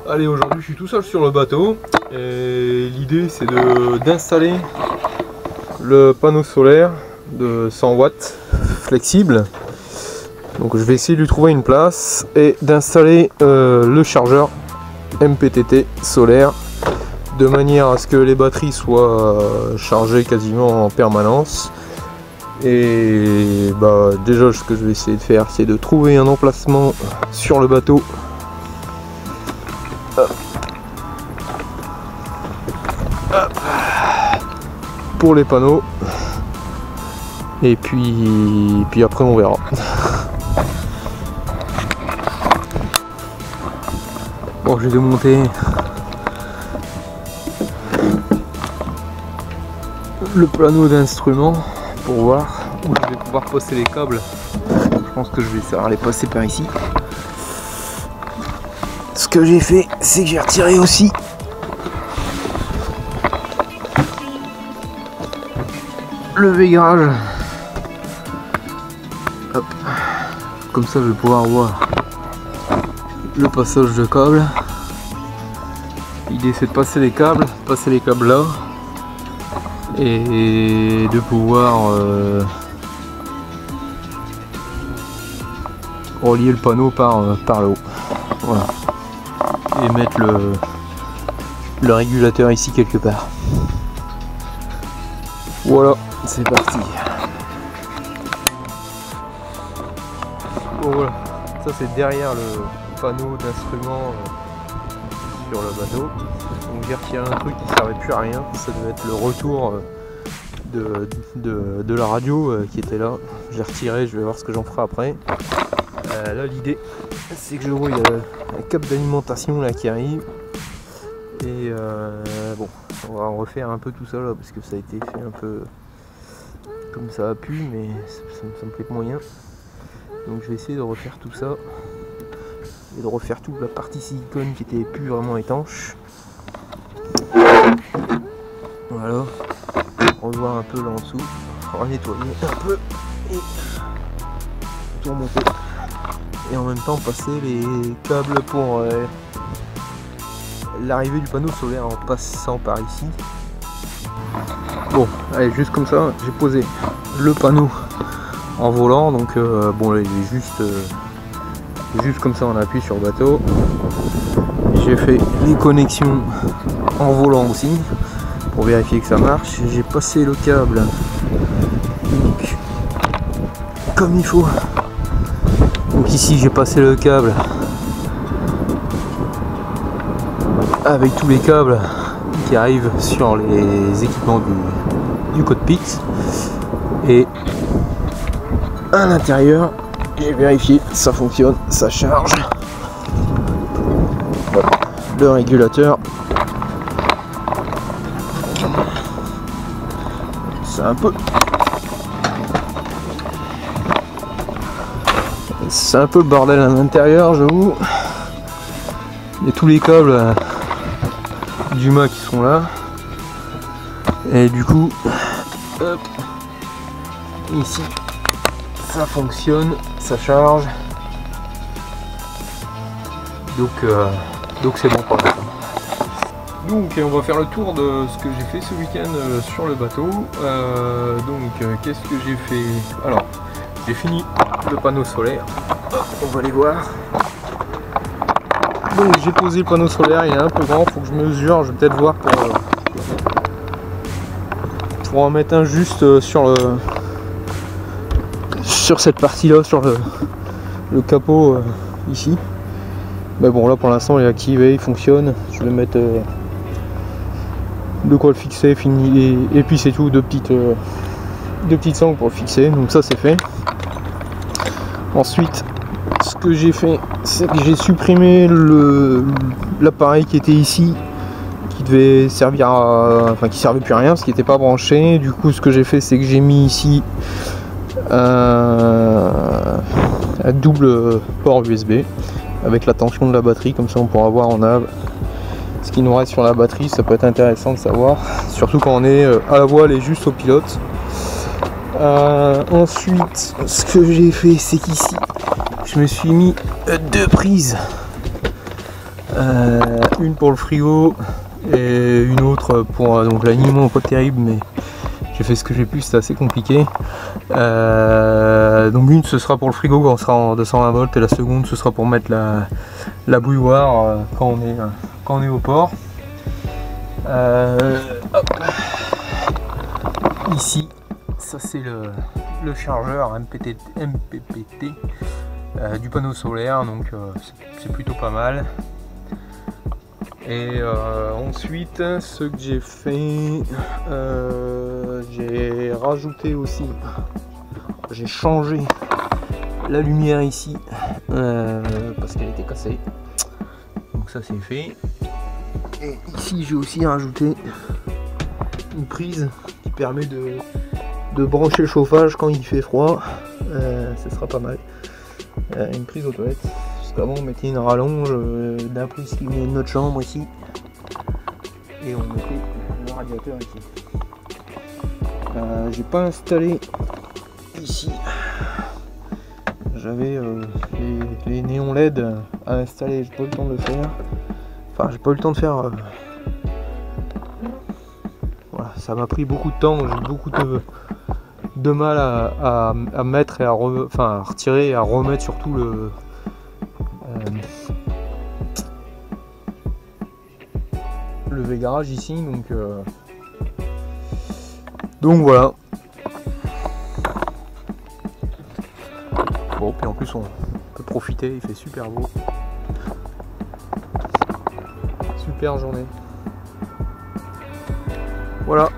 Allez, aujourd'hui je suis tout seul sur le bateau et l'idée c'est d'installer le panneau solaire de 100 watts flexible. Donc je vais essayer de lui trouver une place et d'installer le chargeur MPTT solaire de manière à ce que les batteries soient chargées quasiment en permanence. Et bah déjà ce que je vais essayer de faire c'est de trouver un emplacement sur le bateau pour les panneaux et puis après on verra. Bon, j'ai démonté le panneau d'instrument pour voir où je vais pouvoir passer les câbles. Je pense que je vais essayer de les passer par ici. Ce que j'ai fait c'est que j'ai retiré aussi le vaigrage. Hop. Comme ça je vais pouvoir voir le passage de câbles. L'idée c'est de passer les câbles là et de pouvoir relier le panneau par le haut. Voilà. Et mettre le régulateur ici quelque part. Voilà, c'est parti. Bon, voilà, ça c'est derrière le panneau d'instruments sur le bateau. Donc j'ai retiré un truc qui servait plus à rien, ça devait être le retour de la radio qui était là. J'ai retiré, je vais voir ce que j'en ferai après. Là l'idée c'est que je vois il y a un câble d'alimentation là qui arrive. Et bon, on va refaire un peu tout ça là parce que ça a été fait un peu comme ça a pu, mais ça me plaît moyen. Donc je vais essayer de refaire tout ça et de refaire toute la partie silicone qui était plus vraiment étanche. Voilà, revoir un peu là en dessous, nettoyer un peu et tout remonter. Et en même temps passer les câbles pour l'arrivée du panneau solaire en passant par ici. Bon, allez, juste comme ça, j'ai posé le panneau en volant, donc bon là il est juste comme ça, on appuie sur le bateau. J'ai fait les connexions en volant aussi pour vérifier que ça marche. J'ai passé le câble donc, comme il faut. Donc ici j'ai passé le câble avec tous les câbles qui arrivent sur les équipements du cockpit, et à l'intérieur j'ai vérifié ça fonctionne, ça charge. Voilà. Le régulateur c'est un peu le bordel à l'intérieur, j'avoue. Il y a tous les câbles du mât qui sont là, et du coup hop, ici ça fonctionne, ça charge, donc c'est bon pour l'instant. Donc on va faire le tour de ce que j'ai fait ce week-end sur le bateau. Donc qu'est-ce que j'ai fait? Alors j'ai fini le panneau solaire, on va aller voir. Donc j'ai posé le panneau solaire, il est un peu grand, faut que je mesure, je vais peut-être voir pour en mettre un juste sur cette partie là, sur le capot ici. Mais bon là pour l'instant il est activé, il fonctionne. Je vais mettre de quoi le fixer, fini, et puis c'est tout, deux petites sangles pour le fixer, donc ça c'est fait. Ensuite ce que j'ai fait c'est que j'ai supprimé l'appareil qui était ici, qui devait servir enfin qui servait plus à rien parce qu'il n'était pas branché. Du coup ce que j'ai fait c'est que j'ai mis ici un double port USB avec la tension de la batterie, comme ça on pourra voir en nav ce qui nous reste sur la batterie. Ça peut être intéressant de savoir, surtout quand on est à la voile et juste au pilote. Ensuite ce que j'ai fait c'est qu'ici je me suis mis deux prises une pour le frigo et une autre pour donc l'aliment pas terrible, mais j'ai fait ce que j'ai pu, c'était assez compliqué. Donc une ce sera pour le frigo quand on sera en 220 volts et la seconde ce sera pour mettre la bouilloire quand on est au port. Hop. Ici, ça c'est le chargeur MPPT du panneau solaire, donc c'est plutôt pas mal. Et ensuite, ce que j'ai fait, j'ai rajouté aussi, j'ai changé la lumière ici parce qu'elle était cassée, donc ça c'est fait. Et ici j'ai aussi rajouté une prise qui permet de brancher le chauffage quand il fait froid, ce sera pas mal. Une prise aux toilettes. Avant on mettait une rallonge d'un prise qui venait de notre chambre ici et on mettait le radiateur ici. J'ai pas installé ici, j'avais les néons LED à installer, j'ai pas eu le temps de le faire, enfin j'ai pas eu le temps de faire, voilà, ça m'a pris beaucoup de temps, j'ai eu beaucoup de mal à mettre et à retirer et à remettre surtout le V-Garage ici, donc voilà. Bon, puis en plus on peut profiter, il fait super beau, super journée, voilà.